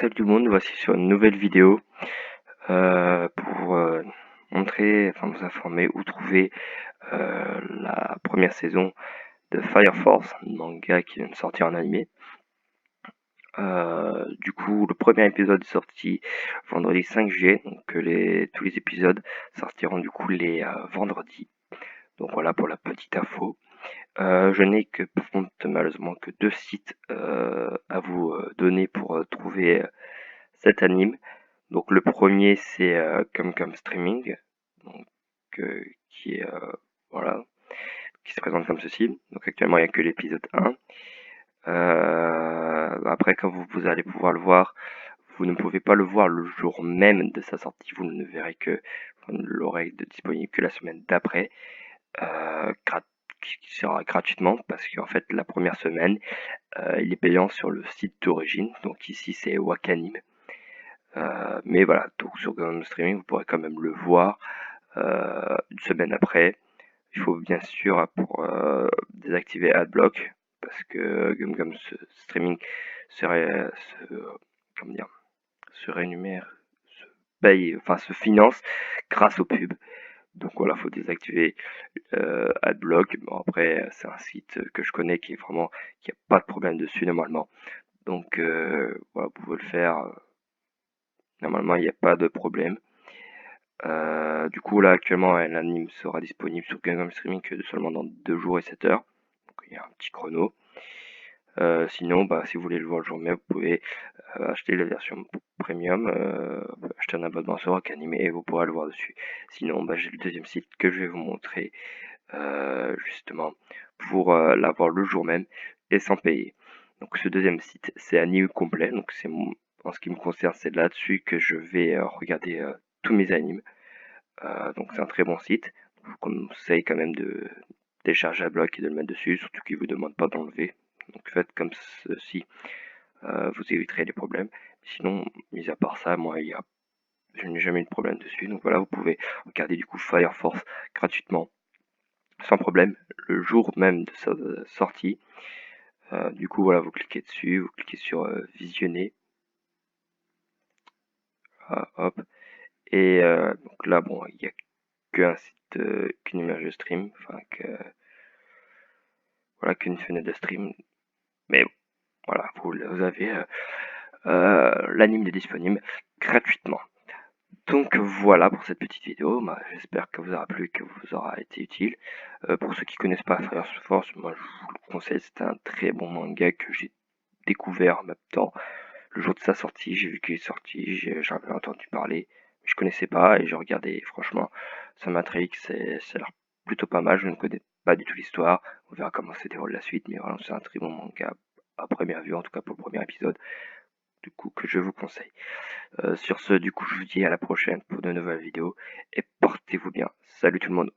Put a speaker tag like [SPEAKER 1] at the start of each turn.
[SPEAKER 1] salut tout le monde, voici sur une nouvelle vidéo pour montrer, enfin vous informer où trouver la première saison de Fire Force, un manga qui vient de sortir en animé. Du coup, le premier épisode est sorti vendredi 5 juillet, donc tous les épisodes sortiront du coup les vendredis. Donc voilà pour la petite info. Je n'ai que par contre malheureusement que deux sites à vous donner pour trouver cet anime. Donc le premier c'est Come Streaming, donc qui est voilà, qui se présente comme ceci. Donc actuellement il n'y a que l'épisode 1. Après quand vous allez pouvoir le voir, vous ne pouvez pas le voir le jour même de sa sortie, vous ne verrez que vous ne l'aurez disponible que la semaine d'après, qui sera gratuitement parce qu'en fait la première semaine il est payant sur le site d'origine, donc ici c'est Wakanim. Mais voilà, donc sur Gundam Streaming, vous pourrez quand même le voir une semaine après. Il faut bien sûr pour désactiver Adblock parce que Gundam Streaming serait, comment dire, se rémunère, se paye, enfin se finance grâce aux pubs. Donc voilà, faut désactiver Adblock. Bon après, c'est un site que je connais qui est vraiment, qui a pas de problème dessus normalement. Donc voilà, vous pouvez le faire. Normalement, il n'y a pas de problème. Du coup, là, actuellement, l'anime sera disponible sur Gundam Streaming que seulement dans 2 jours et 7 heures. Donc, il y a un petit chrono. Sinon, bah, si vous voulez le voir le jour même, vous pouvez acheter la version premium, acheter un abonnement sur Rock Anime et vous pourrez le voir dessus. Sinon, bah, j'ai le deuxième site que je vais vous montrer justement pour l'avoir le jour même et sans payer. Donc, ce deuxième site, c'est Anime Complet. Donc, en ce qui me concerne, c'est là-dessus que je vais regarder tous mes animes. Donc c'est un très bon site. Je vous conseille quand même de télécharger à bloc et de le mettre dessus, surtout qu'il ne vous demande pas d'enlever. Donc faites comme ceci, vous éviterez les problèmes. Sinon, mis à part ça, moi, je n'ai jamais eu de problème dessus. Donc voilà, vous pouvez regarder du coup Fire Force gratuitement, sans problème, le jour même de sa sortie. Du coup, voilà, vous cliquez dessus, vous cliquez sur visionner. Hop. Et donc là, bon, il n'y a qu'un site, qu'une image de stream, enfin voilà, qu'une fenêtre de stream. Mais voilà, vous avez l'anime est disponible gratuitement. Donc voilà pour cette petite vidéo. Bah, j'espère que vous aura plu, que vous aura été utile. Pour ceux qui connaissent pas Fire Force, moi je vous le conseille, c'était un très bon manga que j'ai découvert en même temps. Le jour de sa sortie, j'ai vu qu'il est sorti, j'avais entendu parler, je connaissais pas et j'ai regardé. Franchement, ça m'intrigue, ça a l'air plutôt pas mal. Je ne connais pas du tout l'histoire. On verra comment se déroule la suite, mais voilà, c'est un très bon manga à première vue, en tout cas pour le premier épisode, du coup que je vous conseille. Sur ce, du coup, je vous dis à la prochaine pour de nouvelles vidéos et portez-vous bien. Salut tout le monde.